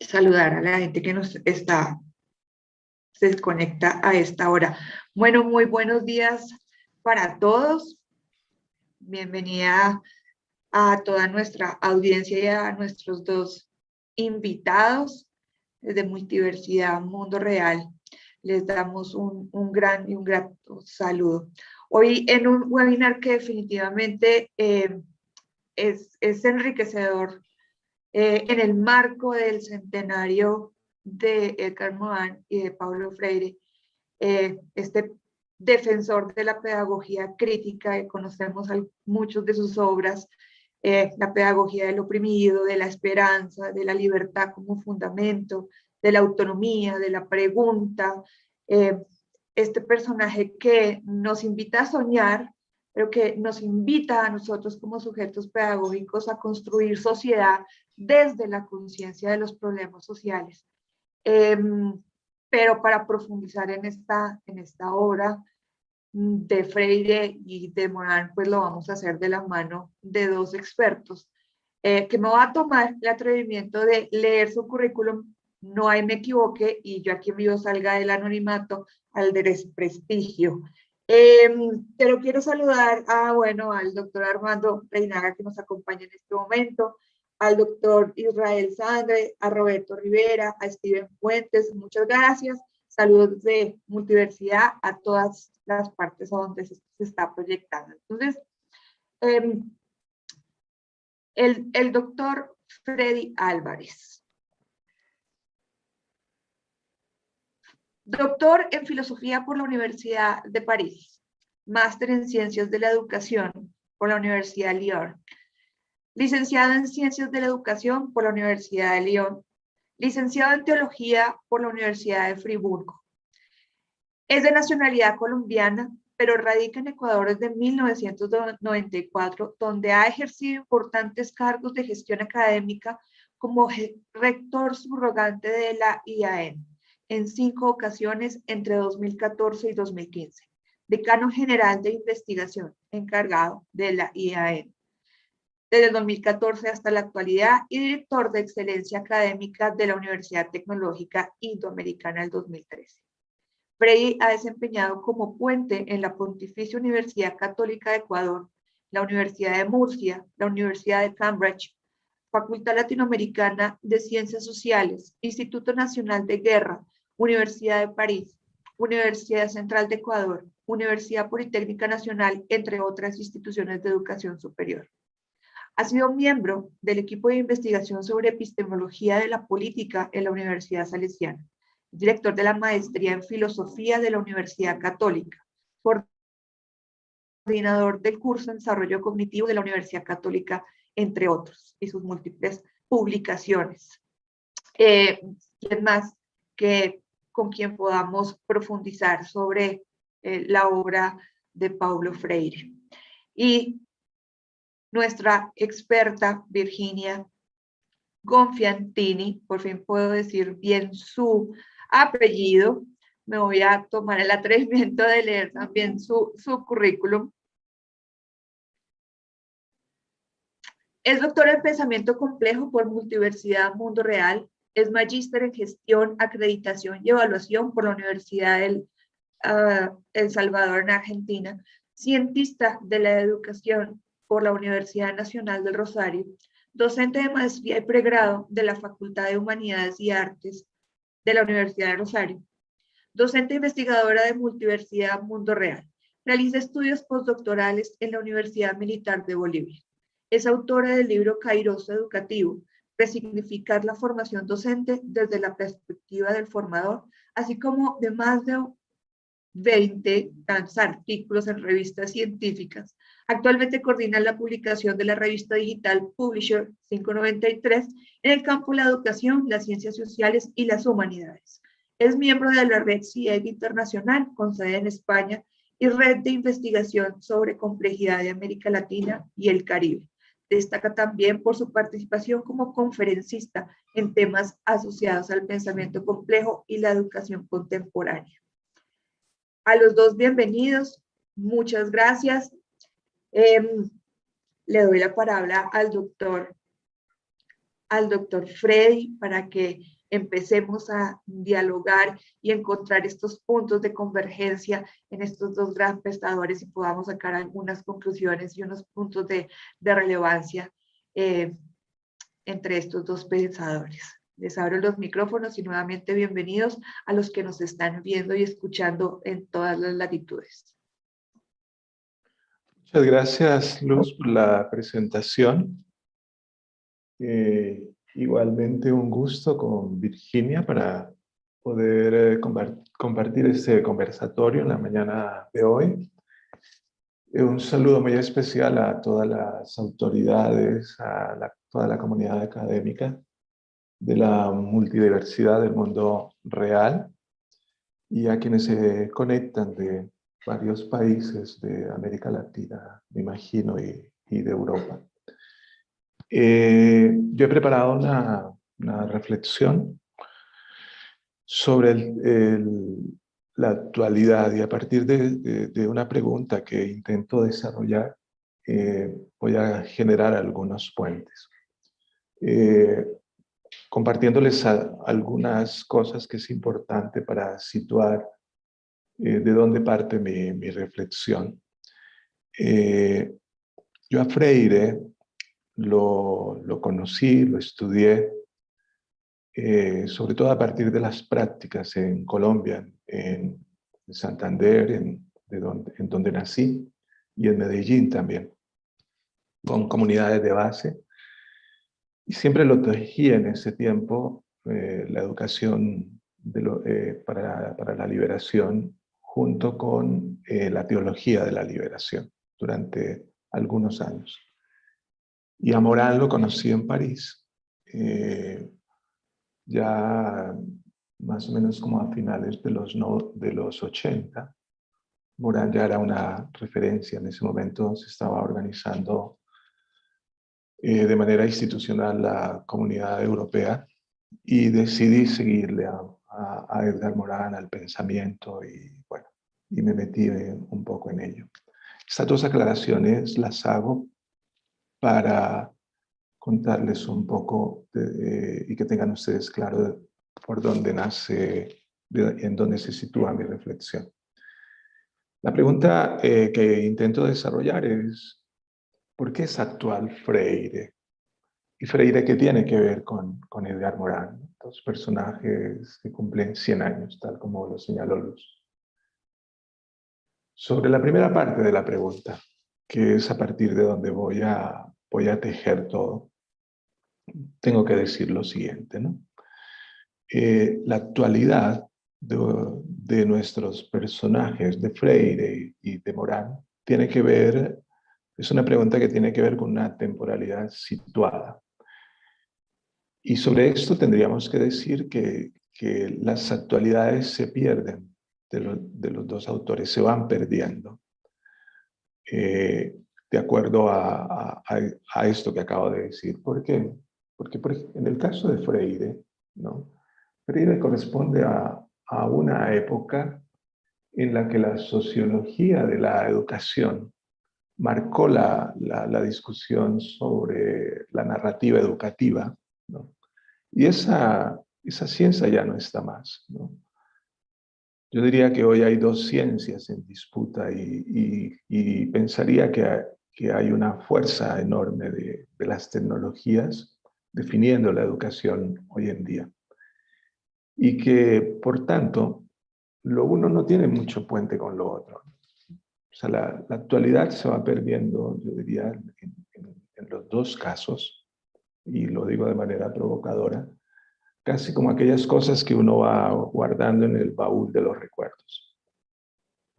saludar a la gente que se conecta a esta hora. Bueno, muy buenos días para todos. Bienvenida a toda nuestra audiencia y a nuestros dos invitados desde Multiversidad Mundo Real. Les damos un gran y un grato saludo. Hoy en un webinar que definitivamente es enriquecedor en el marco del centenario de Edgar Morin y de Paulo Freire, este defensor de la pedagogía crítica, que conocemos muchos de sus obras, la pedagogía del oprimido, de la esperanza, de la libertad como fundamento, de la autonomía, de la pregunta, este personaje que nos invita a soñar, pero que nos invita a nosotros como sujetos pedagógicos a construir sociedad desde la conciencia de los problemas sociales. Pero para profundizar en esta obra de Freire y de Morin, pues lo vamos a hacer de la mano de dos expertos, que me va a tomar el atrevimiento de leer su currículum, no hay me equivoque, y yo aquí en vivo salga del anonimato al desprestigio. Pero quiero saludar al doctor Armando Reinaga, que nos acompaña en este momento, al doctor Israel Sandre, a Roberto Rivera, a Steven Fuentes, muchas gracias. Saludos de Multiversidad a todas las partes a donde se está proyectando. Entonces, el doctor Freddy Álvarez. Doctor en Filosofía por la Universidad de París. Máster en Ciencias de la Educación por la Universidad de Lyon. Licenciado en Ciencias de la Educación por la Universidad de Lyon. Licenciado en Teología por la Universidad de Friburgo. Es de nacionalidad colombiana, pero radica en Ecuador desde 1994, donde ha ejercido importantes cargos de gestión académica como rector subrogante de la IAN en 5 ocasiones entre 2014 y 2015. Decano general de investigación encargado de la IAN desde el 2014 hasta la actualidad y director de excelencia académica de la Universidad Tecnológica Indoamericana del 2013. Freddy ha desempeñado como puente en la Pontificia Universidad Católica de Ecuador, la Universidad de Murcia, la Universidad de Cambridge, Facultad Latinoamericana de Ciencias Sociales, Instituto Nacional de Guerra, Universidad de París, Universidad Central de Ecuador, Universidad Politécnica Nacional, entre otras instituciones de educación superior. Ha sido miembro del equipo de investigación sobre epistemología de la política en la Universidad Salesiana, director de la maestría en filosofía de la Universidad Católica, coordinador del curso en desarrollo cognitivo de la Universidad Católica, entre otros, y sus múltiples publicaciones. ¿Quién más que con quien podamos profundizar sobre la obra de Paulo Freire? Y nuestra experta Virginia Gonfiantini, por fin puedo decir bien su apellido, me voy a tomar el atrevimiento de leer también su currículum. Es doctor en Pensamiento Complejo por Multiversidad Mundo Real, es magíster en Gestión, Acreditación y Evaluación por la Universidad del El Salvador en Argentina, cientista de la educación por la Universidad Nacional del Rosario, docente de maestría y pregrado de la Facultad de Humanidades y Artes de la Universidad de Rosario, docente investigadora de Multiversidad Mundo Real, realiza estudios postdoctorales en la Universidad Militar de Bolivia. Es autora del libro Kairos Educativo, Resignificar la formación docente desde la perspectiva del formador, así como de más de 20 artículos en revistas científicas. Actualmente coordina la publicación de la revista digital Publisher 593 en el campo de la educación, las ciencias sociales y las humanidades. Es miembro de la red CIEG Internacional, con sede en España, y red de investigación sobre complejidad de América Latina y el Caribe. Destaca también por su participación como conferencista en temas asociados al pensamiento complejo y la educación contemporánea. A los dos, bienvenidos. Muchas gracias. Le doy la palabra al doctor al doctor Freddy para que empecemos a dialogar y encontrar estos puntos de convergencia en estos dos grandes pensadores y podamos sacar algunas conclusiones y unos puntos de relevancia entre estos dos pensadores. Les abro los micrófonos y nuevamente bienvenidos a los que nos están viendo y escuchando en todas las latitudes. Muchas gracias, Luz, por la presentación. Igualmente un gusto con Virginia para poder compartir este conversatorio en la mañana de hoy. Un saludo muy especial a todas las autoridades, a toda la comunidad académica de la multidiversidad del mundo real y a quienes se conectan de varios países de América Latina, me imagino, y de Europa. Yo he preparado una reflexión sobre la actualidad y a partir de una pregunta que intento desarrollar, voy a generar algunos puentes. Compartiéndoles algunas cosas que es importante para situar de dónde parte mi reflexión. Yo a Freire lo conocí, lo estudié, sobre todo a partir de las prácticas en Colombia, en Santander, en donde nací, y en Medellín también, con comunidades de base. Y siempre lo tejí en ese tiempo, la educación para la liberación, junto con la teología de la liberación, durante algunos años. Y a Morán lo conocí en París, ya más o menos como a finales de los 80. Morán ya era una referencia, en ese momento se estaba organizando de manera institucional la comunidad europea y decidí seguirle a Edgar Morán, al pensamiento y bueno, y me metí un poco en ello. Estas dos aclaraciones las hago para contarles un poco y que tengan ustedes claro por dónde nace, en dónde se sitúa mi reflexión. La pregunta que intento desarrollar es, ¿por qué es actual Freire? Y Freire, ¿qué tiene que ver con Edgar Morán? Dos personajes que cumplen 100 años, tal como lo señaló Luz. Sobre la primera parte de la pregunta, que es a partir de donde voy a tejer todo, tengo que decir lo siguiente, ¿no? La actualidad de nuestros personajes, de Freire y de Morán, tiene que ver, es una pregunta que tiene que ver con una temporalidad situada. Y sobre esto tendríamos que decir que las actualidades se pierden de los dos autores, se van perdiendo. De acuerdo a esto que acabo de decir. ¿Por qué? Porque en el caso de Freire, ¿no? Freire corresponde a una época en la que la sociología de la educación marcó la discusión sobre la narrativa educativa, ¿no? Y esa ciencia ya no está más, ¿no? Yo diría que hoy hay dos ciencias en disputa y pensaría que hay una fuerza enorme de las tecnologías definiendo la educación hoy en día. Y que, por tanto, lo uno no tiene mucho puente con lo otro. O sea, la actualidad se va perdiendo, yo diría, en los dos casos, y lo digo de manera provocadora, casi como aquellas cosas que uno va guardando en el baúl de los recuerdos.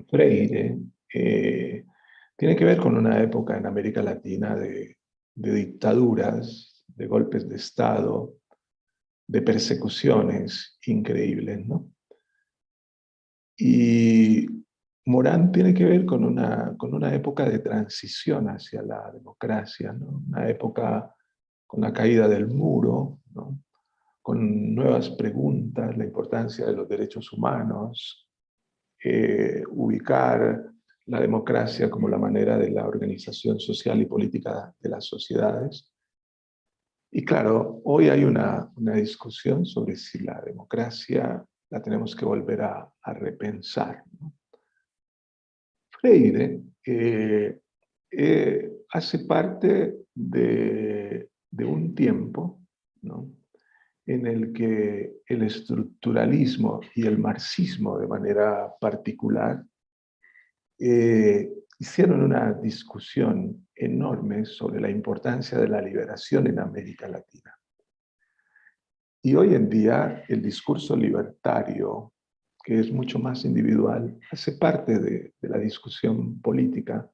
Freire tiene que ver con una época en América Latina de dictaduras, de golpes de Estado, de persecuciones increíbles, ¿no? Y Morán tiene que ver con una época de transición hacia la democracia, ¿no? Una época con la caída del muro, ¿no? Con nuevas preguntas, la importancia de los derechos humanos, ubicar la democracia como la manera de la organización social y política de las sociedades. Y claro, hoy hay una discusión sobre si la democracia la tenemos que volver a repensar, ¿no? Freire hace parte de un tiempo, ¿no?, en el que el estructuralismo y el marxismo de manera particular hicieron una discusión enorme sobre la importancia de la liberación en América Latina. Y hoy en día el discurso libertario, que es mucho más individual, hace parte de la discusión política,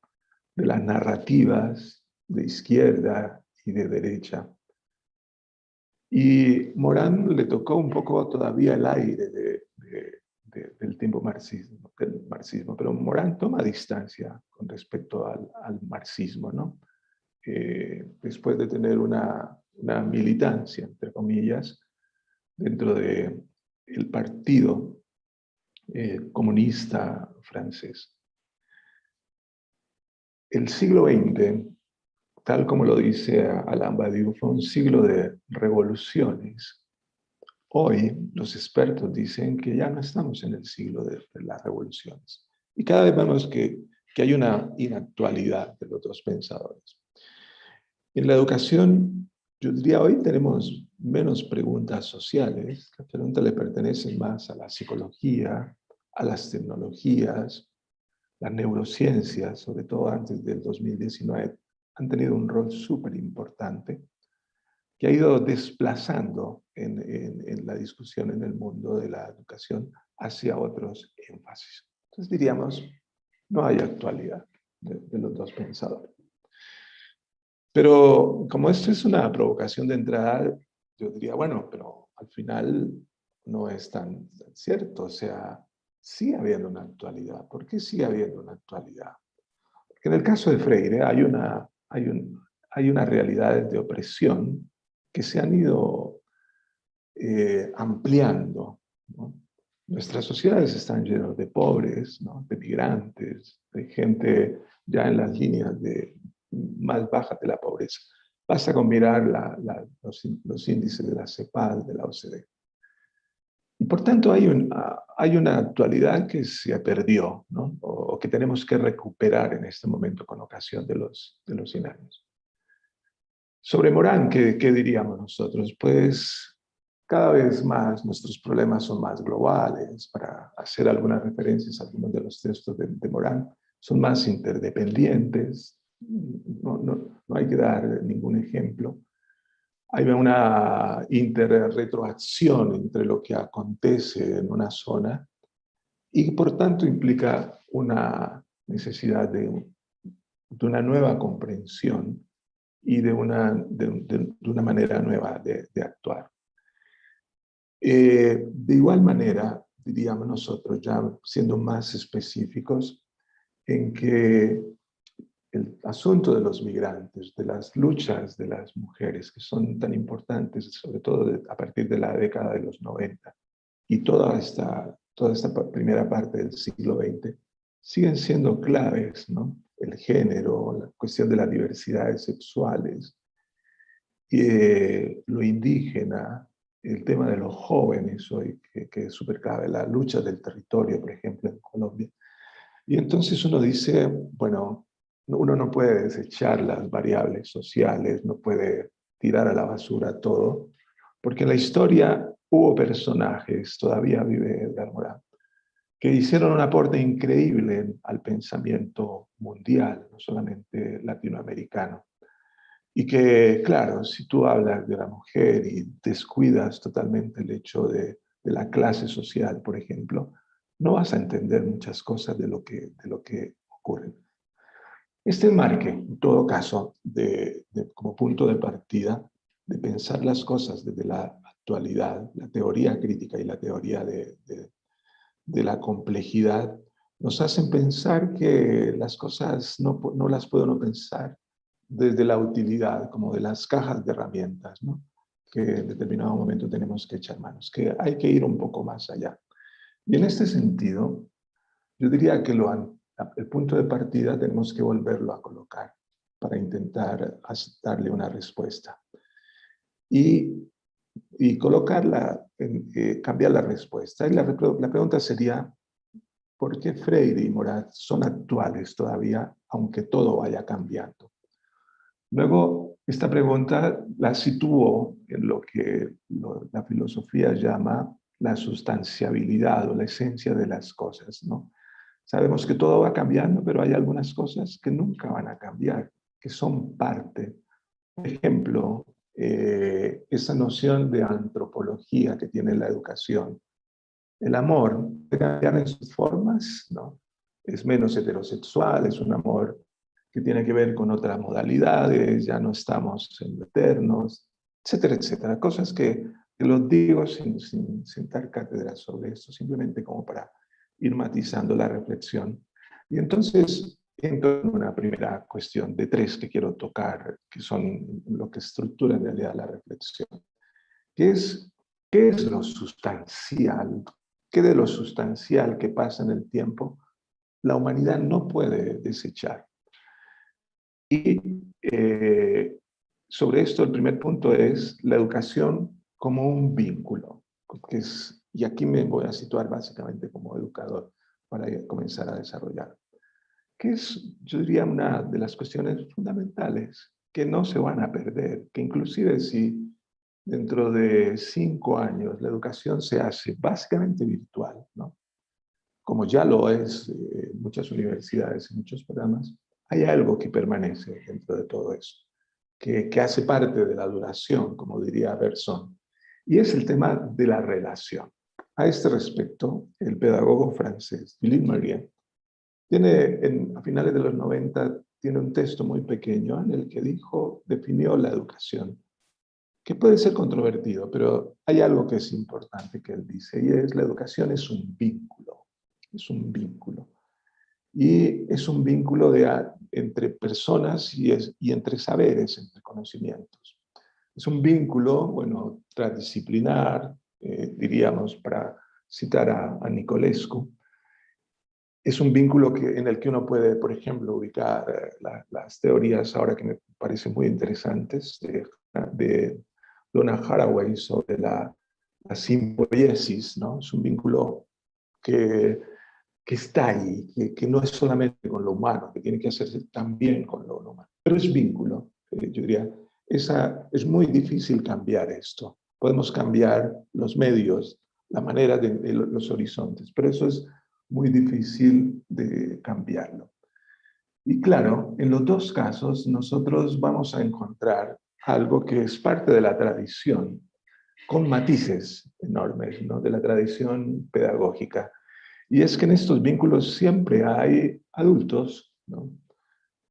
de las narrativas de izquierda y de derecha. Y Morán le tocó un poco todavía el aire del tiempo del marxismo, pero Morán toma distancia con respecto al marxismo, ¿no? Después de tener una militancia, entre comillas, dentro del partido comunista francés. El siglo XX, tal como lo dice Alain Badiou, fue un siglo de revoluciones. Hoy los expertos dicen que ya no estamos en el siglo de las revoluciones. Y cada vez vemos que hay una inactualidad de los dos pensadores. En la educación, yo diría, hoy tenemos menos preguntas sociales. Las preguntas le pertenecen más a la psicología, a las tecnologías, las neurociencias, sobre todo antes del 2019, han tenido un rol súper importante que ha ido desplazando en la discusión en el mundo de la educación hacia otros énfasis. Entonces diríamos, no hay actualidad de los dos pensadores. Pero como esto es una provocación de entrada, yo diría, bueno, pero al final no es tan cierto. O sea, sigue habiendo una actualidad. ¿Por qué sigue habiendo una actualidad? Porque en el caso de Freire hay unas realidades de opresión que se han ido ampliando, ¿no? Nuestras sociedades están llenas de pobres, ¿no?, de migrantes, de gente ya en las líneas más bajas de la pobreza. Basta con mirar los índices de la CEPAL, de la OCDE. Y por tanto hay una actualidad que se perdió, ¿no?, o que tenemos que recuperar en este momento con ocasión de los 100 años. Sobre Morán, ¿qué diríamos nosotros? Pues cada vez más nuestros problemas son más globales. Para hacer algunas referencias a algunos de los textos de Morán, son más interdependientes. No hay que dar ningún ejemplo. Hay una interretroacción entre lo que acontece en una zona y por tanto implica una necesidad de una nueva comprensión y de una manera nueva de actuar. De igual manera, diríamos nosotros, ya siendo más específicos, en que el asunto de los migrantes, de las luchas de las mujeres, que son tan importantes, sobre todo a partir de la década de los 90, y toda esta primera parte del siglo XX, siguen siendo claves, ¿no? El género, la cuestión de las diversidades sexuales, lo indígena, el tema de los jóvenes hoy, que es súper clave, la lucha del territorio, por ejemplo, en Colombia. Y entonces uno dice, bueno, uno no puede desechar las variables sociales, no puede tirar a la basura todo, porque en la historia hubo personajes, todavía vive Edgar Morin, que hicieron un aporte increíble al pensamiento mundial, no solamente latinoamericano. Y que, claro, si tú hablas de la mujer y descuidas totalmente el hecho de la clase social, por ejemplo, no vas a entender muchas cosas de lo que ocurre. Este enmarque, en todo caso, como punto de partida, de pensar las cosas desde la actualidad, la teoría crítica y la teoría de la complejidad, nos hacen pensar que las cosas no las puedo no pensar desde la utilidad, como de las cajas de herramientas, ¿no?, que en determinado momento tenemos que echar manos, que hay que ir un poco más allá. Y en este sentido, yo diría que el punto de partida tenemos que volverlo a colocar para intentar darle una respuesta. y, y colocarla, cambiar la respuesta. Y la pregunta sería, ¿por qué Freire y Morat son actuales todavía, aunque todo vaya cambiando? Luego, esta pregunta la situó en lo que la filosofía llama la sustanciabilidad o la esencia de las cosas, ¿no? Sabemos que todo va cambiando, pero hay algunas cosas que nunca van a cambiar, que son parte. Por ejemplo, esa noción de antropología que tiene la educación. El amor puede cambiar en sus formas, ¿no? Es menos heterosexual, es un amor que tiene que ver con otras modalidades, ya no estamos en lo eternos, etcétera, etcétera. Cosas que los digo sin dar cátedra sobre esto, simplemente como para ir matizando la reflexión. Y entonces entro en una primera cuestión de tres que quiero tocar, que son lo que estructura en realidad la reflexión, que es qué es lo sustancial, qué de lo sustancial que pasa en el tiempo la humanidad no puede desechar. Y sobre esto el primer punto es la educación como un vínculo, que es, y aquí me voy a situar básicamente como educador para comenzar a desarrollar, que es, yo diría, una de las cuestiones fundamentales que no se van a perder, que inclusive si dentro de 5 años la educación se hace básicamente virtual, ¿no? Como ya lo es muchas universidades y muchos programas, hay algo que permanece dentro de todo eso, que hace parte de la duración, como diría Bergson, y es el tema de la relación. A este respecto, el pedagogo francés Philippe Marien tiene, a finales de los 90, tiene un texto muy pequeño en el que definió la educación, que puede ser controvertido, pero hay algo que es importante que él dice, y es la educación es un vínculo, es un vínculo. Y es un vínculo entre personas y entre saberes, entre conocimientos. Es un vínculo, bueno, transdisciplinar, diríamos, para citar a Nicolescu. Es un vínculo en el que uno puede, por ejemplo, ubicar las teorías ahora que me parecen muy interesantes de Donna Haraway sobre la simpoiesis, ¿no? Es un vínculo que está ahí, que no es solamente con lo humano, que tiene que hacerse también con lo no humano. Pero es vínculo, yo diría. Es muy difícil cambiar esto. Podemos cambiar los medios, la manera de los horizontes, pero eso es muy difícil de cambiarlo. Y claro, en los dos casos nosotros vamos a encontrar algo que es parte de la tradición, con matices enormes, ¿no? De la tradición pedagógica. Y es que en estos vínculos siempre hay adultos, ¿no?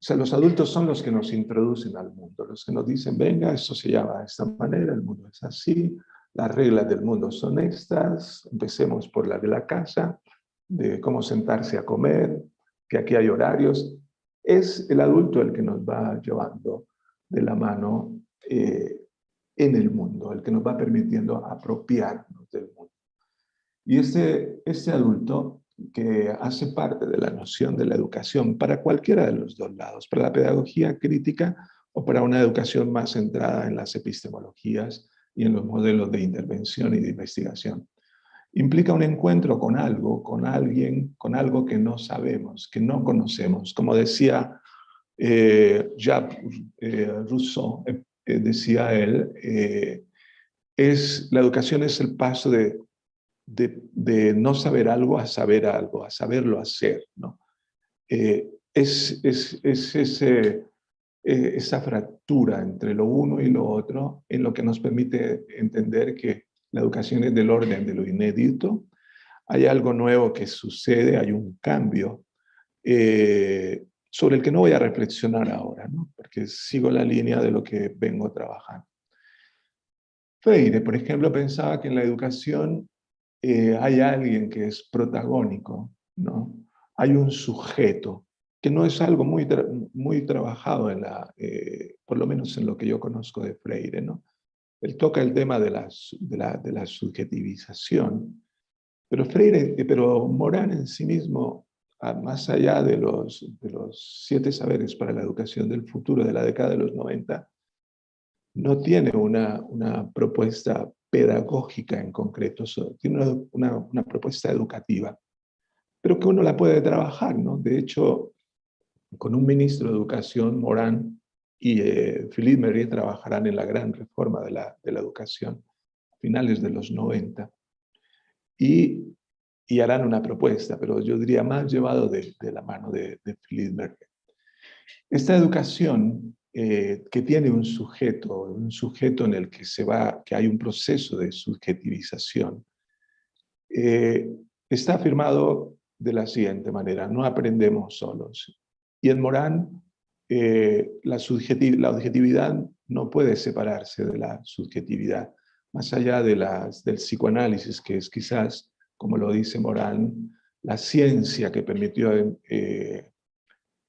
O sea, los adultos son los que nos introducen al mundo, los que nos dicen, venga, esto se llama de esta manera, el mundo es así, las reglas del mundo son estas, empecemos por la de la casa, de cómo sentarse a comer, que aquí hay horarios. Es el adulto el que nos va llevando de la mano en el mundo, el que nos va permitiendo apropiarnos del mundo. Y este adulto que hace parte de la noción de la educación para cualquiera de los dos lados, para la pedagogía crítica o para una educación más centrada en las epistemologías y en los modelos de intervención y de investigación, implica un encuentro con algo, con alguien, con algo que no sabemos, que no conocemos. Como decía Jacques Rousseau, decía él, la educación es el paso de no saber algo, a saberlo hacer, ¿no? Es esa fractura entre lo uno y lo otro en lo que nos permite entender que la educación es del orden de lo inédito, hay algo nuevo que sucede, hay un cambio sobre el que no voy a reflexionar ahora, ¿no? Porque sigo la línea de lo que vengo trabajando. Freire, por ejemplo, pensaba que en la educación hay alguien que es protagónico, ¿no? Hay un sujeto, que no es algo muy trabajado por lo menos en lo que yo conozco de Freire, ¿no? Él toca el tema de la subjetivización, pero Morán en sí mismo, más allá de los 7 saberes para la educación del futuro de la década de los 90, no tiene una propuesta pedagógica en concreto, tiene una propuesta educativa, pero que uno la puede trabajar, ¿no? De hecho, con un ministro de Educación, Morán, y Philippe Mery trabajarán en la gran reforma de la educación, finales de los 90, y harán una propuesta, pero yo diría más llevado de la mano de Philippe Mery. Esta educación que tiene un sujeto en el que hay un proceso de subjetivización, eh, está afirmado de la siguiente manera: no aprendemos solos. Y en Morán, la objetividad no puede separarse de la subjetividad, más allá del psicoanálisis, que es quizás, como lo dice Morán, la ciencia que permitió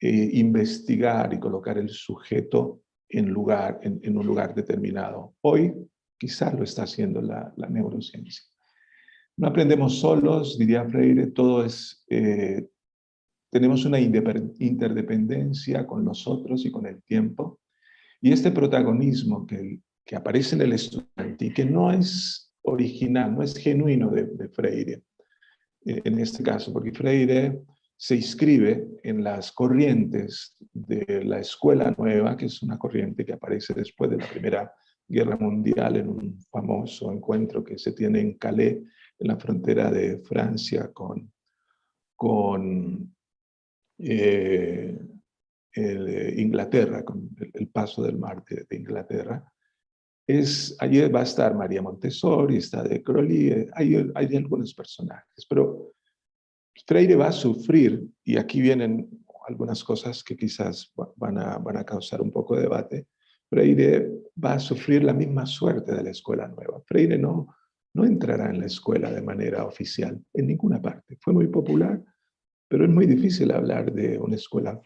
investigar y colocar el sujeto en un lugar determinado. Hoy quizás lo está haciendo la neurociencia. No aprendemos solos, diría Freire, tenemos una interdependencia con los otros y con el tiempo. Y este protagonismo que aparece en el estudiante y que no es original, no es genuino de Freire, en este caso, porque Freire se inscribe en las corrientes de la Escuela Nueva, que es una corriente que aparece después de la Primera Guerra Mundial en un famoso encuentro que se tiene en Calais, en la frontera de Francia con Inglaterra, con el paso del mar de Inglaterra. Allí va a estar María Montessori, está de Crowley, hay algunos personajes, pero Freire va a sufrir, y aquí vienen algunas cosas que quizás van a causar un poco de debate. Freire va a sufrir la misma suerte de la Escuela Nueva. Freire no entrará en la escuela de manera oficial, en ninguna parte. Fue muy popular, pero es muy difícil hablar de una escuela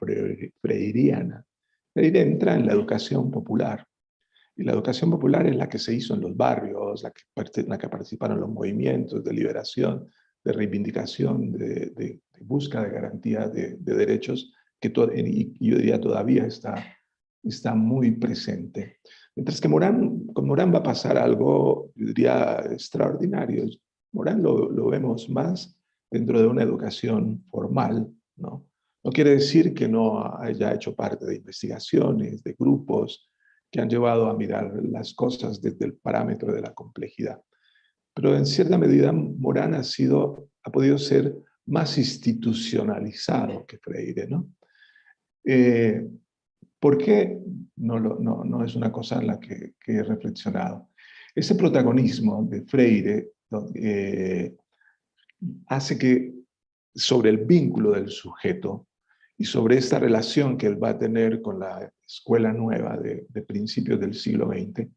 freiriana. Freire entra en la educación popular, y la educación popular es la que se hizo en los barrios, la que participaron los movimientos de liberación, de reivindicación, de búsqueda de garantía de derechos, y yo diría todavía está muy presente. Mientras que con Morán va a pasar algo, yo diría, extraordinario. Morán lo vemos más dentro de una educación formal, ¿no? No quiere decir que no haya hecho parte de investigaciones, de grupos que han llevado a mirar las cosas desde el parámetro de la complejidad. Pero en cierta medida Morán ha podido ser más institucionalizado que Freire, ¿no? ¿Por qué? No es una cosa en la que he reflexionado. Ese protagonismo de Freire hace que sobre el vínculo del sujeto y sobre esta relación que él va a tener con la escuela nueva de principios del siglo XX,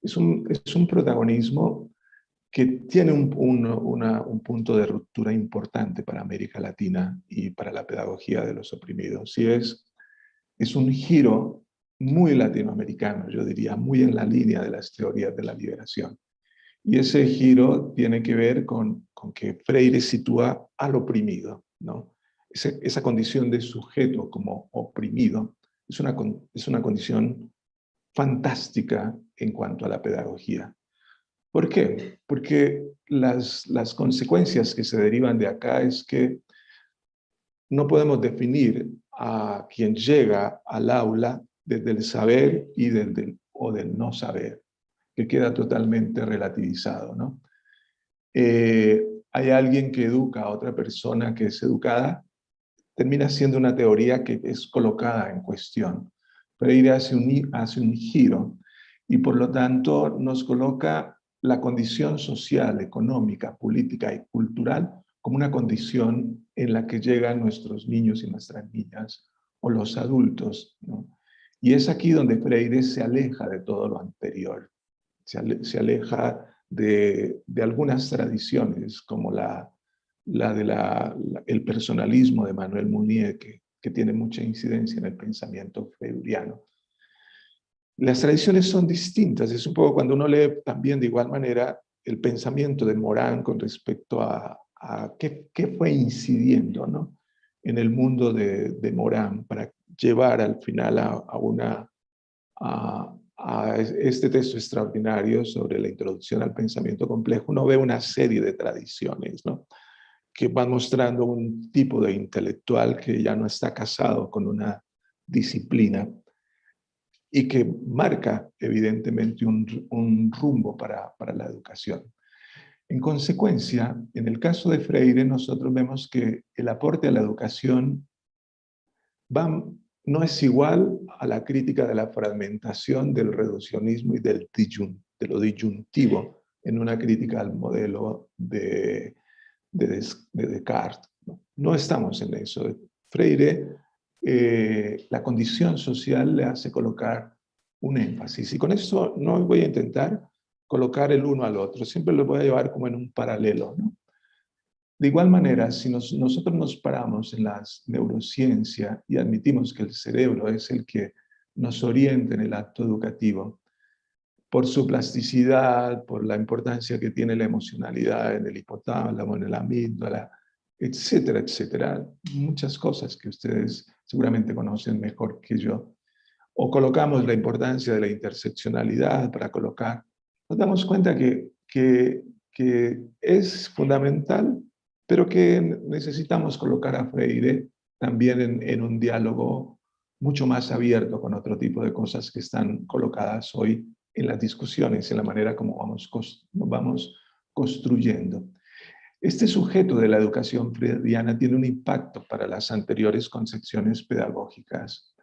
es un protagonismo que tiene un punto de ruptura importante para América Latina y para la pedagogía de los oprimidos. Y es un giro muy latinoamericano, yo diría, muy en la línea de las teorías de la liberación. Y ese giro tiene que ver con que Freire sitúa al oprimido, ¿no? Esa condición de sujeto como oprimido es una condición fantástica en cuanto a la pedagogía. ¿Por qué? Porque las consecuencias que se derivan de acá es que no podemos definir a quien llega al aula desde el saber o del no saber, que queda totalmente relativizado, ¿no? Hay alguien que educa a otra persona que es educada, termina siendo una teoría que es colocada en cuestión. Freire hace un giro y por lo tanto nos coloca la condición social, económica, política y cultural como una condición en la que llegan nuestros niños y nuestras niñas o los adultos, ¿no? Y es aquí donde Freire se aleja de todo lo anterior, se aleja de algunas tradiciones como el personalismo de Manuel Mounier, que tiene mucha incidencia en el pensamiento freiriano. Las tradiciones son distintas, es un poco cuando uno lee también de igual manera el pensamiento de Morán con respecto a qué fue incidiendo, ¿no?, en el mundo de Morán para llevar al final a a este texto extraordinario sobre la introducción al pensamiento complejo, uno ve una serie de tradiciones, ¿no?, que van mostrando un tipo de intelectual que ya no está casado con una disciplina y que marca evidentemente un rumbo para la educación. En consecuencia, en el caso de Freire, nosotros vemos que el aporte a la educación no es igual a la crítica de la fragmentación, del reduccionismo y de lo disyuntivo en una crítica al modelo de Descartes. No estamos en eso. Freire, la condición social le hace colocar un énfasis. Y con esto no voy a intentar colocar el uno al otro, siempre lo voy a llevar como en un paralelo, ¿no? De igual manera, si nosotros nos paramos en la neurociencia y admitimos que el cerebro es el que nos orienta en el acto educativo, por su plasticidad, por la importancia que tiene la emocionalidad en el hipotálamo, en el amígdala, etcétera, etcétera, muchas cosas que ustedes seguramente conocen mejor que yo. O colocamos la importancia de la interseccionalidad para colocar, nos damos cuenta que es fundamental, pero que necesitamos colocar a Freire también en un diálogo mucho más abierto con otro tipo de cosas que están colocadas hoy en las discusiones, en la manera como nos vamos construyendo. Este sujeto de la educación freiriana tiene un impacto para las anteriores concepciones pedagógicas,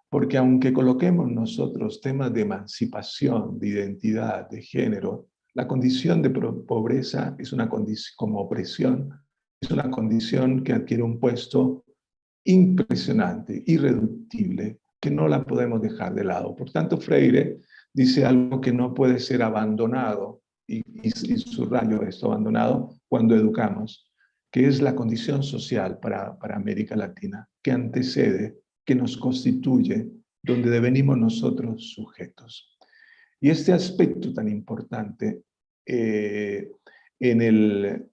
porque aunque coloquemos nosotros temas de emancipación, de identidad, de género, la condición de pobreza es una condición, como opresión, es una condición que adquiere un puesto impresionante, irreductible, que no la podemos dejar de lado. Por tanto, Freire dice algo que no puede ser abandonado, y subrayo esto, abandonado cuando educamos, que es la condición social para América Latina, que antecede, que nos constituye, donde devenimos nosotros sujetos. Y este aspecto tan importante en el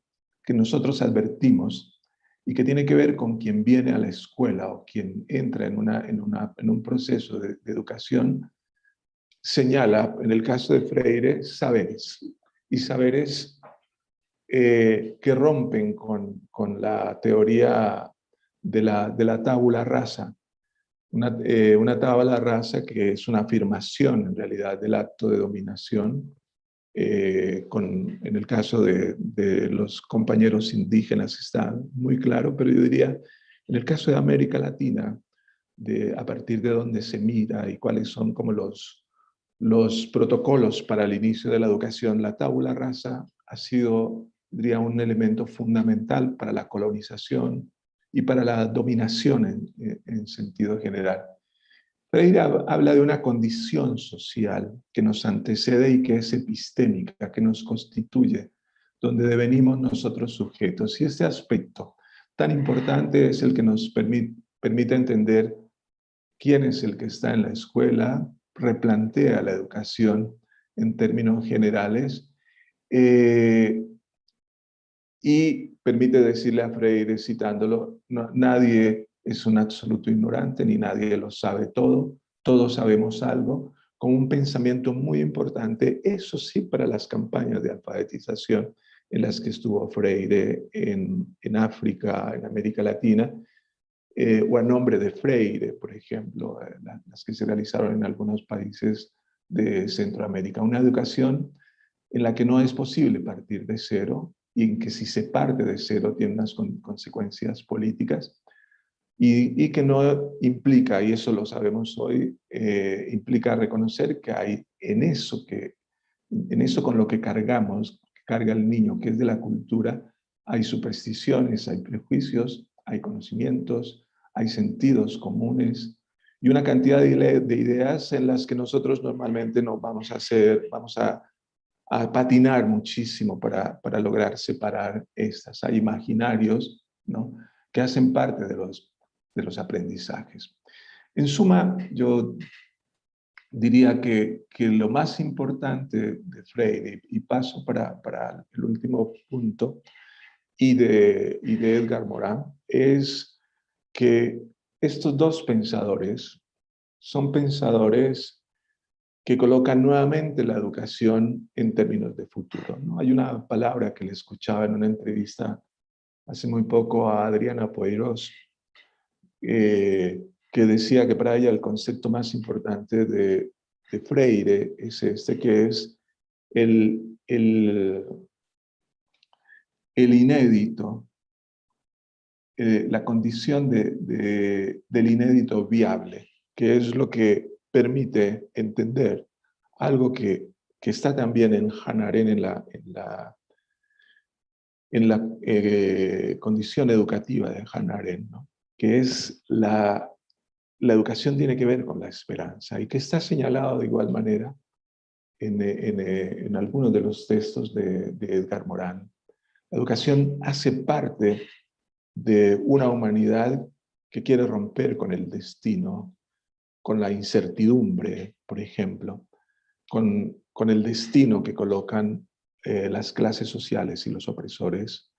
que nosotros advertimos y que tiene que ver con quien viene a la escuela o quien entra en un proceso de educación, señala, en el caso de Freire, saberes. Y saberes que rompen con la teoría de la tabula rasa. Una tabla rasa que es una afirmación en realidad del acto de dominación. En el caso de los compañeros indígenas está muy claro, pero yo diría, en el caso de América Latina, a partir de dónde se mira y cuáles son como los protocolos para el inicio de la educación, la tabula rasa ha sido, diría, un elemento fundamental para la colonización y para la dominación en sentido general. Freire habla de una condición social que nos antecede y que es epistémica, que nos constituye, donde devenimos nosotros sujetos. Y este aspecto tan importante es el que nos permite entender quién es el que está en la escuela, replantea la educación en términos generales y permite decirle a Freire, citándolo, nadie es un absoluto ignorante, ni nadie lo sabe todo, todos sabemos algo, con un pensamiento muy importante, eso sí, para las campañas de alfabetización en las que estuvo Freire en África, en América Latina, o a nombre de Freire, por ejemplo, las que se realizaron en algunos países de Centroamérica. Una educación en la que no es posible partir de cero y en que si se parte de cero tiene unas consecuencias políticas y que no implica, y eso lo sabemos hoy, implica reconocer que hay en eso con lo que cargamos, que carga el niño, que es de la cultura, hay supersticiones, hay prejuicios, hay conocimientos, hay sentidos comunes y una cantidad de ideas en las que nosotros normalmente no vamos a patinar muchísimo para lograr separar estas. Hay imaginarios, ¿no?, que hacen parte de los aprendizajes. En suma, yo diría que lo más importante de Freire, y paso para el último punto, y de Edgar Morin, es que estos dos pensadores son pensadores que colocan nuevamente la educación en términos de futuro, ¿no? Hay una palabra que le escuchaba en una entrevista hace muy poco a Adriana Poirós, que decía que para ella el concepto más importante de Freire es este, que es el inédito, la condición del inédito viable, que es lo que permite entender algo que está también en Hannah Arendt en la condición educativa de Hannah Arendt, ¿no? Que es la educación tiene que ver con la esperanza y que está señalado de igual manera en algunos de los textos de Edgar Morin. La educación hace parte de una humanidad que quiere romper con el destino, con la incertidumbre, por ejemplo, con el destino que colocan las clases sociales y los opresores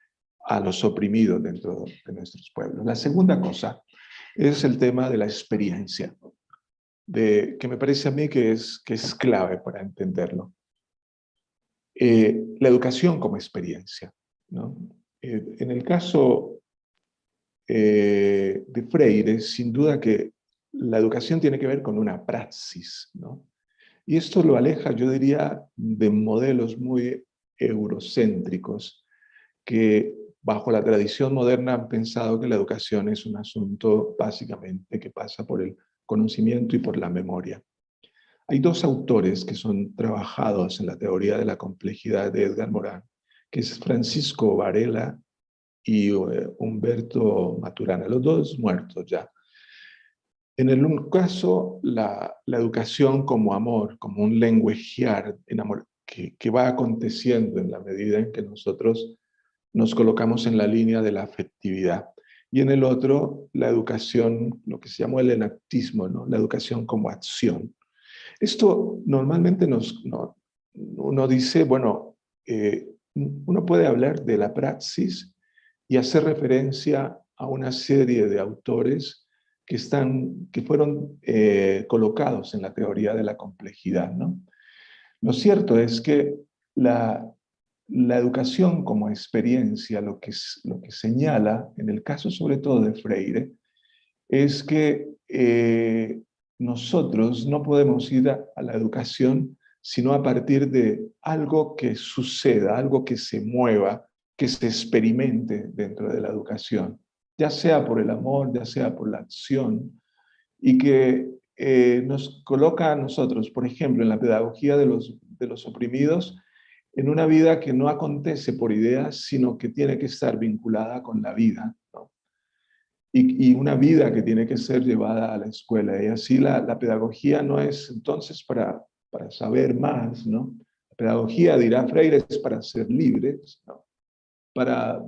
a los oprimidos dentro de nuestros pueblos. La segunda cosa es el tema de la experiencia, que me parece a mí que es clave para entenderlo. La educación como experiencia, ¿no? En el caso de Freire, sin duda que la educación tiene que ver con una praxis, ¿no? Y esto lo aleja, yo diría, de modelos muy eurocéntricos que bajo la tradición moderna han pensado que la educación es un asunto básicamente que pasa por el conocimiento y por la memoria. Hay dos autores que son trabajados en la teoría de la complejidad de Edgar Morin, que es Francisco Varela y Humberto Maturana, los dos muertos ya. En el caso, la educación como amor, como un lenguajear que va aconteciendo en la medida en que nosotros nos colocamos en la línea de la afectividad. Y en el otro, la educación, lo que se llama el enactismo, ¿no? La educación como acción. Esto normalmente uno dice, bueno, uno puede hablar de la praxis y hacer referencia a una serie de autores que fueron colocados en la teoría de la complejidad, ¿no? Lo cierto es que la educación como experiencia, lo que señala, en el caso sobre todo de Freire, es que nosotros no podemos ir a la educación sino a partir de algo que suceda, algo que se mueva, que se experimente dentro de la educación, ya sea por el amor, ya sea por la acción, y que nos coloca a nosotros, por ejemplo, en la pedagogía de los oprimidos, en una vida que no acontece por ideas, sino que tiene que estar vinculada con la vida, ¿no? Y una vida que tiene que ser llevada a la escuela. Y así la pedagogía no es entonces para saber más, ¿no? La pedagogía, dirá Freire, es para ser libres, ¿no? Para,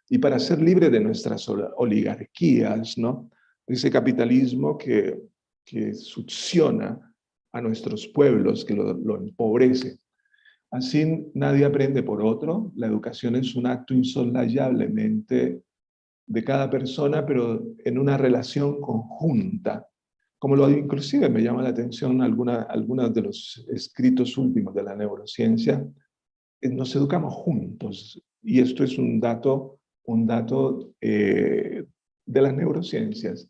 y para ser libre de nuestras oligarquías, ¿no? Ese capitalismo que succiona a nuestros pueblos, que lo empobrece. Así nadie aprende por otro. La educación es un acto insoslayablemente de cada persona, pero en una relación conjunta. Como inclusive me llama la atención algunos de los escritos últimos de la neurociencia, nos educamos juntos. Y esto es un dato de las neurociencias.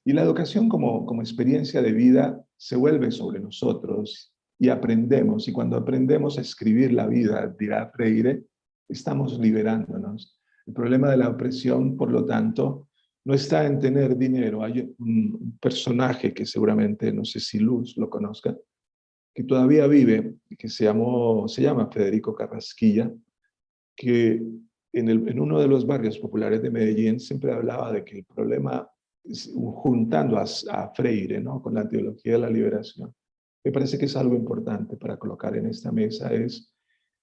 Y la educación como experiencia de vida se vuelve sobre nosotros y aprendemos. Y cuando aprendemos a escribir la vida, dirá Freire, estamos liberándonos. El problema de la opresión, por lo tanto, no está en tener dinero. Hay un personaje que seguramente, no sé si Luz lo conozca, que todavía vive, que se llama Federico Carrasquilla, que en uno de los barrios populares de Medellín siempre hablaba de que el problema, juntando a Freire, ¿no?, con la teología de la liberación, me parece que es algo importante para colocar en esta mesa, es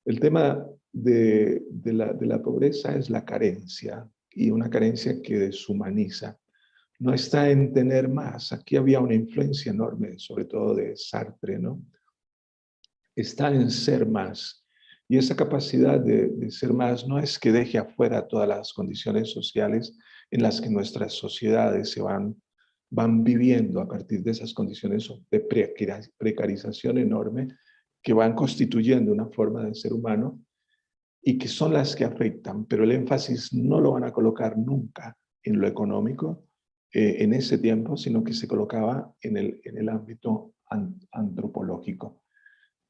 el tema de la pobreza es la carencia, y una carencia que deshumaniza. No está en tener más. Aquí había una influencia enorme, sobre todo de Sartre, ¿no? Está en ser más. Y esa capacidad de ser más no es que deje afuera todas las condiciones sociales en las que nuestras sociedades se van van viviendo a partir de esas condiciones de precarización enorme que van constituyendo una forma de ser humano y que son las que afectan, pero el énfasis no lo van a colocar nunca en lo económico en ese tiempo, sino que se colocaba en el ámbito antropológico.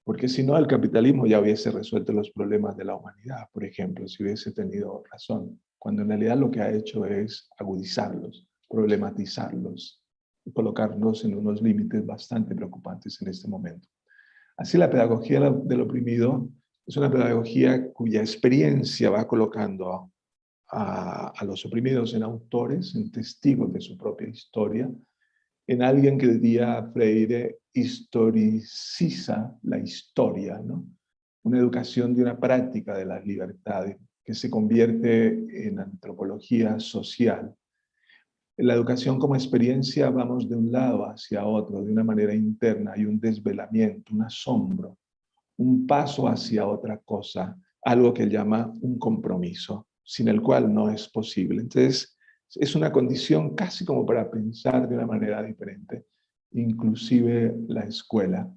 Porque si no, el capitalismo ya hubiese resuelto los problemas de la humanidad, por ejemplo, si hubiese tenido razón, cuando en realidad lo que ha hecho es agudizarlos, problematizarlos y colocarlos en unos límites bastante preocupantes en este momento. Así la pedagogía del oprimido es una pedagogía cuya experiencia va colocando a los oprimidos en autores, en testigos de su propia historia, en alguien que diría Freire historiciza la historia, ¿no? Una educación de una práctica de las libertades que se convierte en antropología social. En la educación como experiencia vamos de un lado hacia otro, de una manera interna, hay un desvelamiento, un asombro, un paso hacia otra cosa, algo que él llama un compromiso, sin el cual no es posible. Entonces, es una condición casi como para pensar de una manera diferente, inclusive la escuela.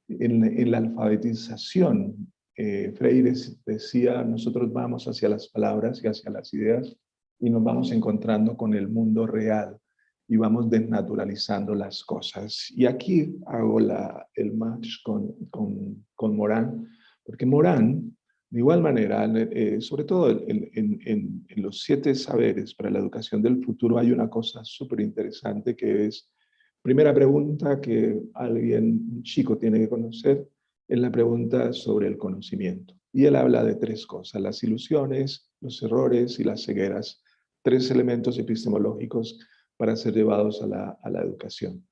En la alfabetización, Freire decía, nosotros vamos hacia las palabras y hacia las ideas y nos vamos encontrando con el mundo real y vamos desnaturalizando las cosas. Y aquí hago el match con Morán, porque Morán, de igual manera, sobre todo en los 7 saberes para la educación del futuro, hay una cosa súper interesante que es, primera pregunta que un chico tiene que conocer, es la pregunta sobre el conocimiento. Y él habla de 3 cosas, las ilusiones, los errores y las cegueras, 3 elementos epistemológicos para ser llevados a la educación,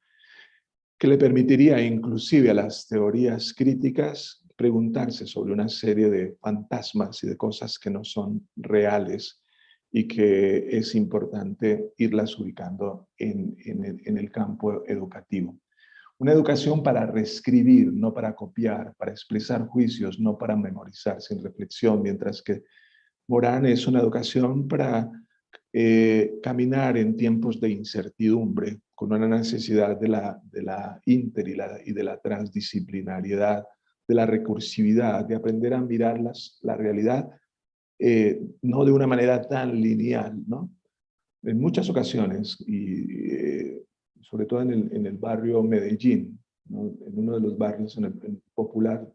que le permitiría inclusive a las teorías críticas preguntarse sobre una serie de fantasmas y de cosas que no son reales y que es importante irlas ubicando en el campo educativo. Una educación para reescribir, no para copiar, para expresar juicios, no para memorizar sin reflexión, mientras que Morán es una educación para caminar en tiempos de incertidumbre, con una necesidad de la inter y de la transdisciplinariedad, de la recursividad, de aprender a mirar la realidad no de una manera tan lineal, ¿no? En muchas ocasiones, y sobre todo en el barrio Medellín, ¿no? En uno de los barrios, en el Popular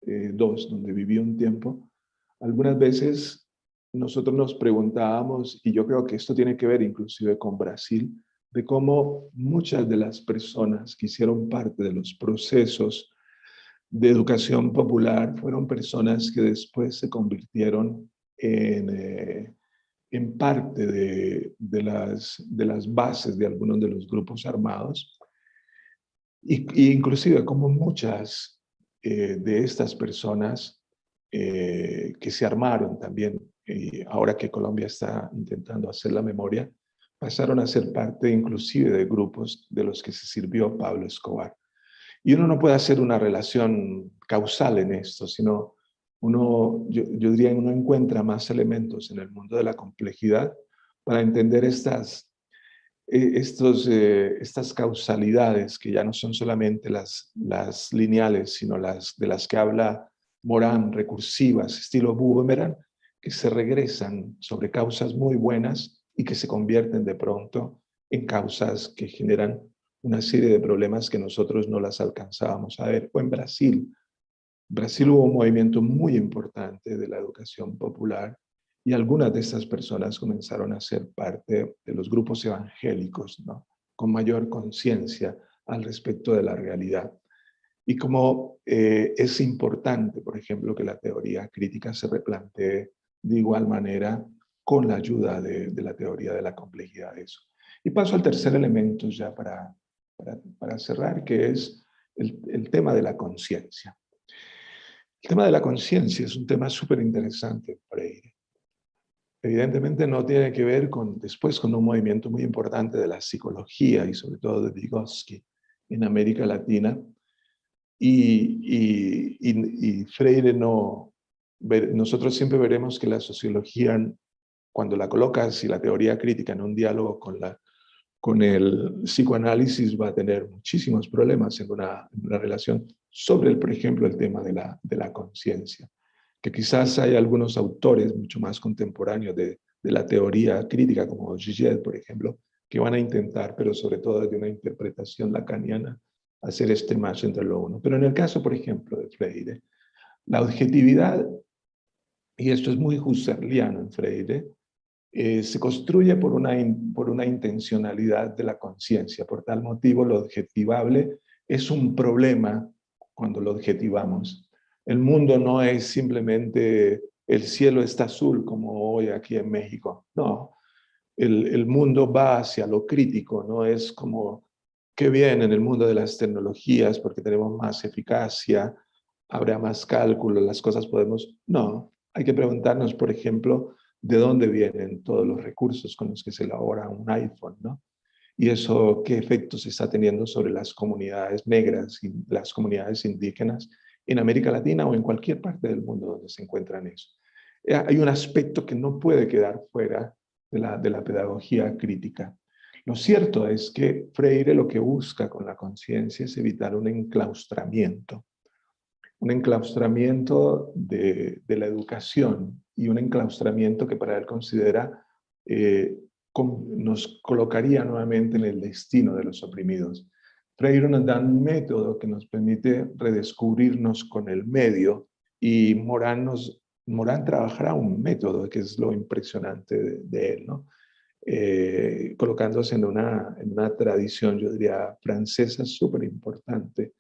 2, donde viví un tiempo, algunas veces nosotros nos preguntábamos, y yo creo que esto tiene que ver inclusive con Brasil, de cómo muchas de las personas que hicieron parte de los procesos de educación popular fueron personas que después se convirtieron en parte de las bases de algunos de los grupos armados, y inclusive como muchas de estas personas que se armaron también, ahora que Colombia está intentando hacer la memoria, pasaron a ser parte inclusive de grupos de los que se sirvió Pablo Escobar. Y uno no puede hacer una relación causal en esto, sino yo diría que uno encuentra más elementos en el mundo de la complejidad para entender estas causalidades que ya no son solamente las lineales, sino de las que habla Morán, recursivas, estilo Boomerang, que se regresan sobre causas muy buenas y que se convierten de pronto en causas que generan una serie de problemas que nosotros no las alcanzábamos a ver. O en Brasil hubo un movimiento muy importante de la educación popular y algunas de estas personas comenzaron a ser parte de los grupos evangélicos, ¿no? Con mayor conciencia al respecto de la realidad. Y como es importante, por ejemplo, que la teoría crítica se replantee de igual manera con la ayuda de la teoría de la complejidad de eso. Y paso al tercer elemento ya para cerrar, que es el tema de la conciencia. El tema de la conciencia es un tema súper interesante para Freire. Evidentemente no tiene que ver después con un movimiento muy importante de la psicología y sobre todo de Vygotsky en América Latina. Y Freire nosotros siempre veremos que la sociología, cuando la colocas y la teoría crítica en un diálogo con con el psicoanálisis va a tener muchísimos problemas en una relación sobre, por ejemplo, el tema de la conciencia, que quizás hay algunos autores mucho más contemporáneos de la teoría crítica, como Gillet, por ejemplo, que van a intentar, pero sobre todo desde una interpretación lacaniana, hacer este match entre lo uno. Pero en el caso, por ejemplo, de Freire, la objetividad, y esto es muy husserliano en Freire, se construye por una intencionalidad de la conciencia. Por tal motivo, lo objetivable es un problema cuando lo objetivamos. El mundo no es simplemente el cielo está azul como hoy aquí en México. No, el mundo va hacia lo crítico, no es como qué bien en el mundo de las tecnologías porque tenemos más eficacia, habrá más cálculo, las cosas podemos... No, hay que preguntarnos, por ejemplo, de dónde vienen todos los recursos con los que se elabora un iPhone, ¿no? Y eso, qué efectos está teniendo sobre las comunidades negras y las comunidades indígenas en América Latina o en cualquier parte del mundo donde se encuentran eso. Hay un aspecto que no puede quedar fuera de la pedagogía crítica. Lo cierto es que Freire lo que busca con la conciencia es evitar un enclaustramiento de la educación y un enclaustramiento que para él considera nos colocaría nuevamente en el destino de los oprimidos. Freire nos da un método que nos permite redescubrirnos con el medio y Morán trabajará un método que es lo impresionante de él, ¿no? Colocándose en una tradición, yo diría, francesa súper importante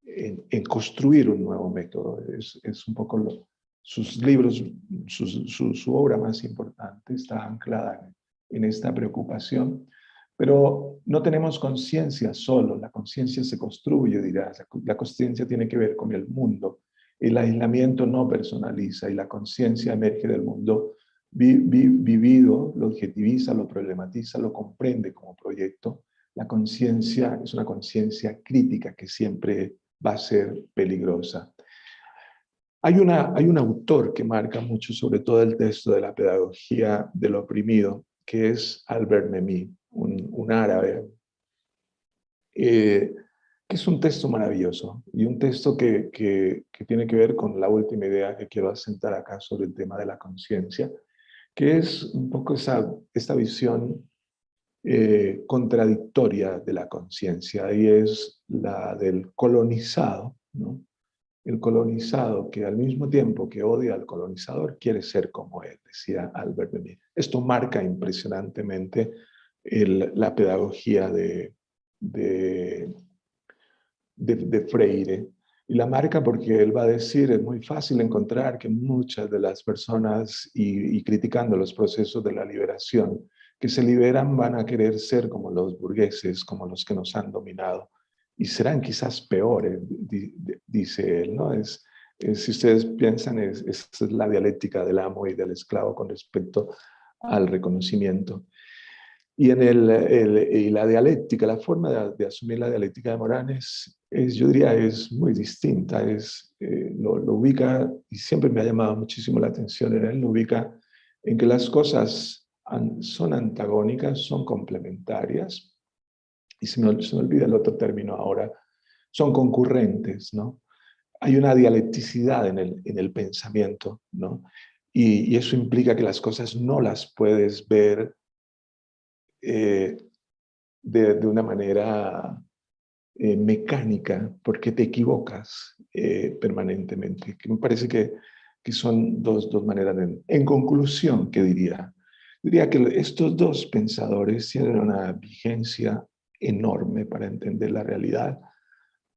en construir un nuevo método. Es un poco sus libros, su obra más importante está anclada en esta preocupación, pero no tenemos conciencia solo, la conciencia se construye, dirás, la conciencia tiene que ver con el mundo, el aislamiento no personaliza y la conciencia emerge del mundo vivido, lo objetiviza, lo problematiza, lo comprende como proyecto. La conciencia es una conciencia crítica que siempre va a ser peligrosa. Hay un autor que marca mucho sobre todo el texto de la pedagogía del oprimido, que es Albert Memmi, un árabe, que es un texto maravilloso y un texto que tiene que ver con la última idea que quiero asentar acá sobre el tema de la conciencia, que es un poco esta visión contradictoria de la conciencia, y es la del colonizado, ¿no? El colonizado que al mismo tiempo que odia al colonizador quiere ser como él, decía Albert Memmi. Esto marca impresionantemente la pedagogía de Freire. Y la marca porque él va a decir, es muy fácil encontrar que muchas de las personas, y criticando los procesos de la liberación, que se liberan van a querer ser como los burgueses, como los que nos han dominado. Y serán quizás peores, dice él, ¿no? Si ustedes piensan, es la dialéctica del amo y del esclavo con respecto al reconocimiento. Y y la dialéctica, la forma de asumir la dialéctica de Morán yo diría, es muy distinta. Lo ubica, y siempre me ha llamado muchísimo la atención en él, lo ubica en que las cosas son antagónicas, son complementarias, y se me olvida el otro término ahora, son concurrentes, ¿no? Hay una dialecticidad en el pensamiento, ¿no? Y eso implica que las cosas no las puedes ver de una manera mecánica, porque te equivocas permanentemente. Que me parece que son dos maneras En conclusión, ¿qué diría? Diría que estos dos pensadores tienen una vigencia enorme para entender la realidad,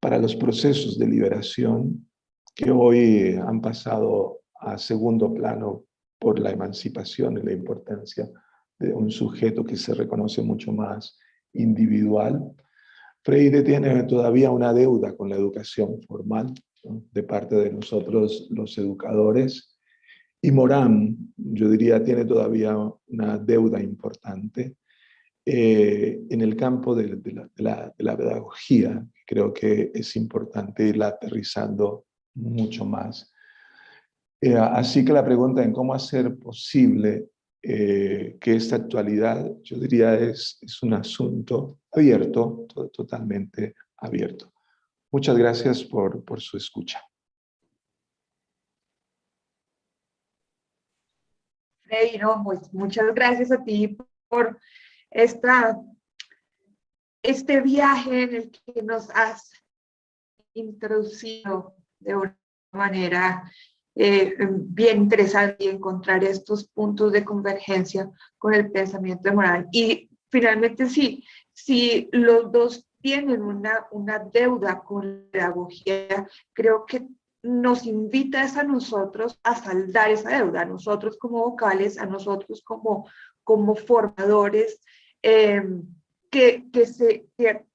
para los procesos de liberación que hoy han pasado a segundo plano por la emancipación y la importancia de un sujeto que se reconoce mucho más individual. Freire tiene todavía una deuda con la educación formal, ¿no?, de parte de nosotros los educadores, y Morán, yo diría, tiene todavía una deuda importante en el campo de la pedagogía. Creo que es importante irla aterrizando mucho más. Así que la pregunta en cómo hacer posible que esta actualidad, yo diría, es un asunto abierto, totalmente abierto. Muchas gracias por su escucha. Freddy, no, pues muchas gracias a ti por este viaje en el que nos has introducido de una manera bien interesante y encontrar estos puntos de convergencia con el pensamiento de Morán. Y finalmente sí, si los dos tienen una deuda con la pedagogía, creo que nos invita a nosotros a saldar esa deuda, a nosotros como vocales, a nosotros como formadores, que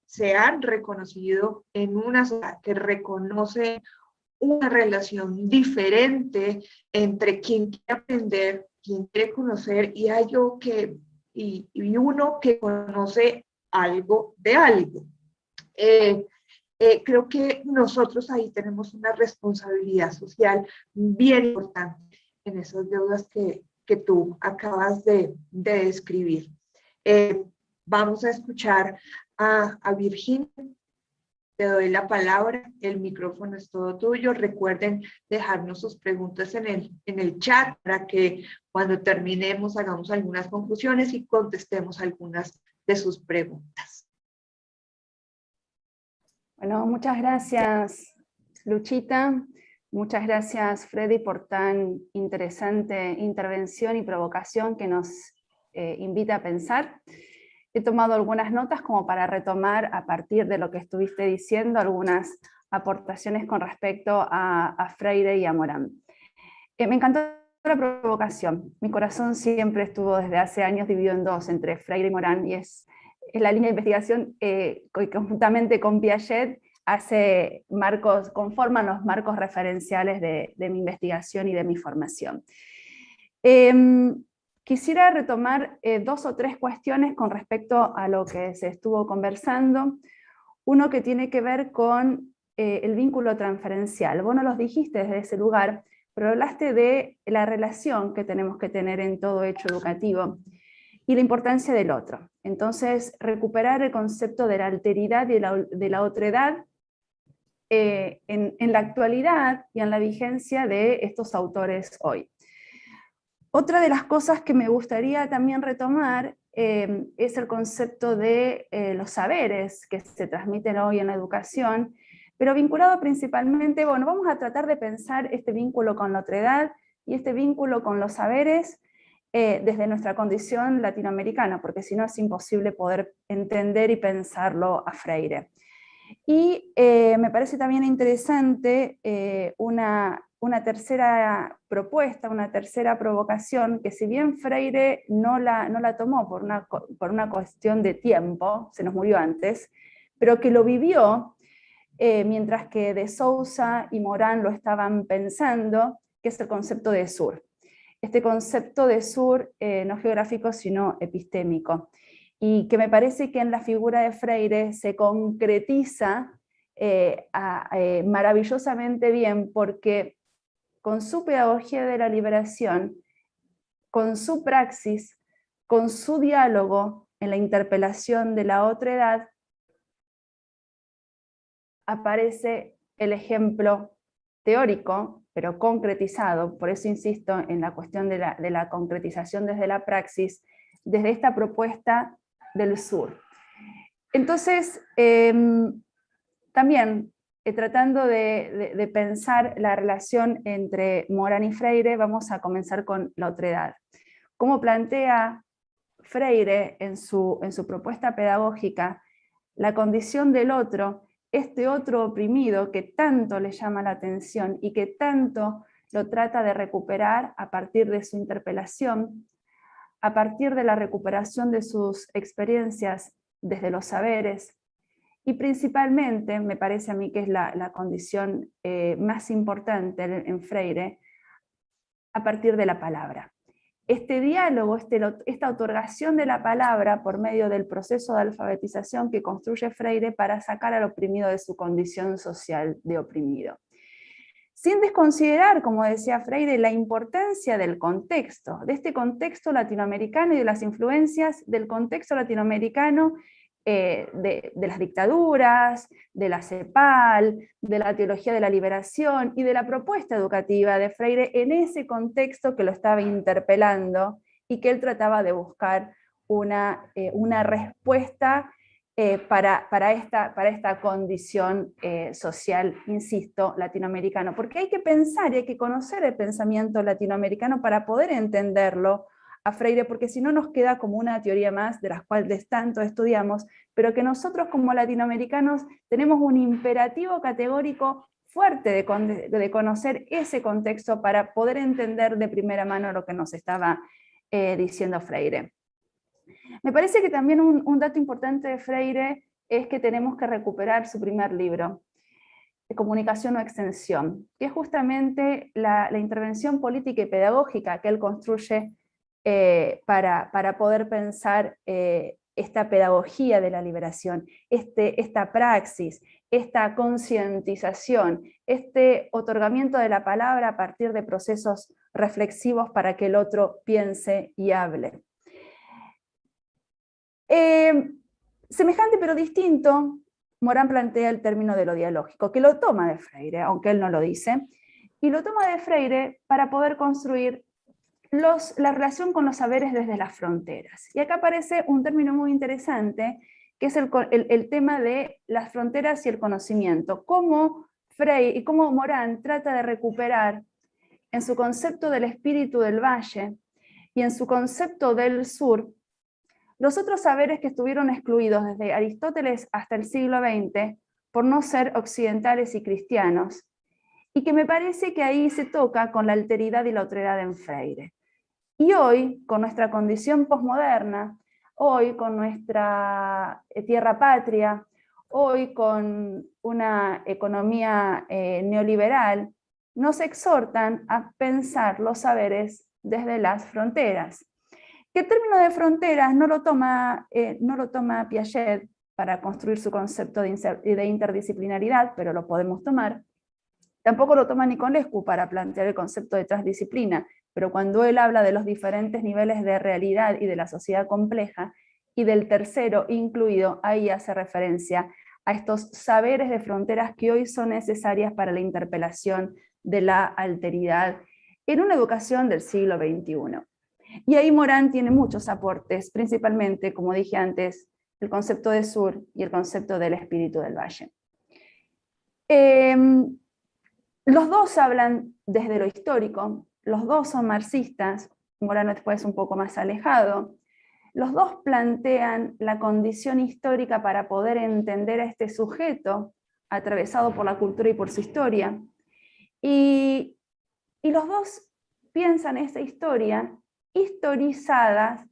se han reconocido en una sociedad que reconoce una relación diferente entre quien quiere aprender, quien quiere conocer, y hay uno que conoce algo de algo. Creo que nosotros ahí tenemos una responsabilidad social bien importante en esas deudas que tú acabas de describir. Vamos a escuchar a Virginia. Te doy la palabra, el micrófono es todo tuyo. Recuerden dejarnos sus preguntas en el chat para que cuando terminemos hagamos algunas conclusiones y contestemos algunas de sus preguntas. Bueno, muchas gracias, Luchita. Muchas gracias, Freddy, por tan interesante intervención y provocación que nos invita a pensar. He tomado algunas notas como para retomar a partir de lo que estuviste diciendo algunas aportaciones con respecto a Freire y a Morán. Me encantó la provocación. Mi corazón siempre estuvo desde hace años dividido en dos, entre Freire y Morán, y es la línea de investigación que conjuntamente con Piaget conforman los marcos referenciales de mi investigación y de mi formación. Quisiera retomar 2 o 3 cuestiones con respecto a lo que se estuvo conversando. Uno que tiene que ver con el vínculo transferencial. Vos no los dijiste desde ese lugar, pero hablaste de la relación que tenemos que tener en todo hecho educativo y la importancia del otro. Entonces, recuperar el concepto de la alteridad y de la otredad en la actualidad y en la vigencia de estos autores hoy. Otra de las cosas que me gustaría también retomar es el concepto de los saberes que se transmiten hoy en la educación, pero vinculado principalmente, bueno, vamos a tratar de pensar este vínculo con la otredad y este vínculo con los saberes desde nuestra condición latinoamericana, porque si no es imposible poder entender y pensarlo a Freire. Y me parece también interesante una tercera propuesta, una tercera provocación, que si bien Freire no la tomó por una cuestión de tiempo, se nos murió antes, pero que lo vivió mientras que de Sousa y Morán lo estaban pensando, que es el concepto de sur. Este concepto de sur no geográfico, sino epistémico, y que me parece que en la figura de Freire se concretiza maravillosamente bien, porque con su pedagogía de la liberación, con su praxis, con su diálogo en la interpelación de la otredad, aparece el ejemplo teórico, pero concretizado, por eso insisto en la cuestión de la concretización desde la praxis, desde esta propuesta del sur. Entonces, también tratando de pensar la relación entre Morán y Freire, vamos a comenzar con la otredad. ¿Cómo plantea Freire en su propuesta pedagógica la condición del otro, este otro oprimido que tanto le llama la atención y que tanto lo trata de recuperar a partir de su interpelación, a partir de la recuperación de sus experiencias desde los saberes, y principalmente, me parece a mí que es la condición más importante en Freire, a partir de la palabra. Este diálogo, esta otorgación de la palabra por medio del proceso de alfabetización que construye Freire para sacar al oprimido de su condición social de oprimido. sin desconsiderar, como decía Freire, la importancia del contexto, de este contexto latinoamericano y de las influencias del contexto latinoamericano, de las dictaduras, de la CEPAL, de la teología de la liberación y de la propuesta educativa de Freire en ese contexto que lo estaba interpelando y que él trataba de buscar una respuesta para esta condición social, insisto, latinoamericano. Porque hay que pensar y hay que conocer el pensamiento latinoamericano para poder entenderlo a Freire, porque si no nos queda como una teoría más de las cuales tanto estudiamos, pero que nosotros como latinoamericanos tenemos un imperativo categórico fuerte de conocer ese contexto para poder entender de primera mano lo que nos estaba diciendo Freire. Me parece que también un dato importante de Freire es que tenemos que recuperar su primer libro, Comunicación o Extensión, que es justamente la intervención política y pedagógica que él construye para poder pensar esta pedagogía de la liberación, esta praxis, esta concientización, este otorgamiento de la palabra a partir de procesos reflexivos para que el otro piense y hable. Semejante pero distinto, Morán plantea el término de lo dialógico, que lo toma de Freire, aunque él no lo dice, y lo toma de Freire para poder construir la relación con los saberes desde las fronteras. Y acá aparece un término muy interesante, que es el tema de las fronteras y el conocimiento. Cómo Freire y cómo Morán trata de recuperar en su concepto del espíritu del valle y en su concepto del sur, los otros saberes que estuvieron excluidos desde Aristóteles hasta el siglo XX por no ser occidentales y cristianos, y que me parece que ahí se toca con la alteridad y la otredad en Freire. Y hoy, con nuestra condición posmoderna, hoy con nuestra tierra patria, hoy con una economía neoliberal, nos exhortan a pensar los saberes desde las fronteras. Que el término de fronteras no lo toma Piaget para construir su concepto de interdisciplinaridad, pero lo podemos tomar. Tampoco lo toma Nicolescu para plantear el concepto de transdisciplina, pero cuando él habla de los diferentes niveles de realidad y de la sociedad compleja, y del tercero incluido, ahí hace referencia a estos saberes de fronteras que hoy son necesarias para la interpelación de la alteridad en una educación del siglo XXI. Y ahí Morán tiene muchos aportes, principalmente, como dije antes, el concepto de sur y el concepto del espíritu del valle. Los dos hablan desde lo histórico, los dos son marxistas, Morán después un poco más alejado, los dos plantean la condición histórica para poder entender a este sujeto atravesado por la cultura y por su historia, y los dos piensan esta historia historizadas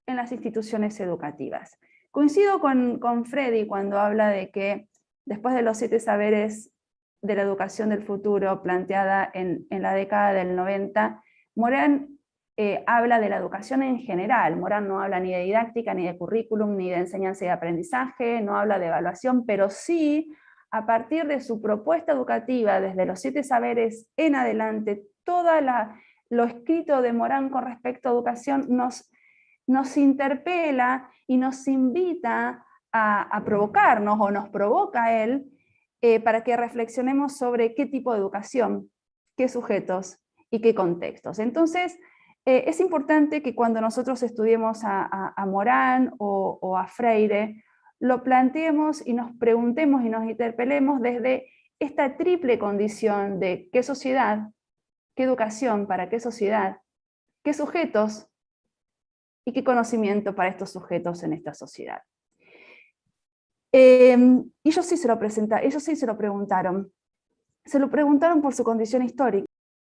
en las instituciones educativas. Coincido con Freddy cuando habla de que después de los 7 saberes de la educación del futuro planteada en la década del 90, Morán habla de la educación en general. Morán no habla ni de didáctica, ni de currículum, ni de enseñanza y aprendizaje, no habla de evaluación, pero sí, a partir de su propuesta educativa, desde los 7 saberes en adelante, lo escrito de Morán con respecto a educación nos interpela y nos invita a provocarnos, o nos provoca a él, para que reflexionemos sobre qué tipo de educación, qué sujetos y qué contextos. Entonces, es importante que cuando nosotros estudiemos a Morán o a Freire, lo planteemos y nos preguntemos y nos interpelemos desde esta triple condición de qué sociedad, qué educación para qué sociedad, qué sujetos y qué conocimiento para estos sujetos en esta sociedad. Ellos sí se lo preguntaron por su condición histórica.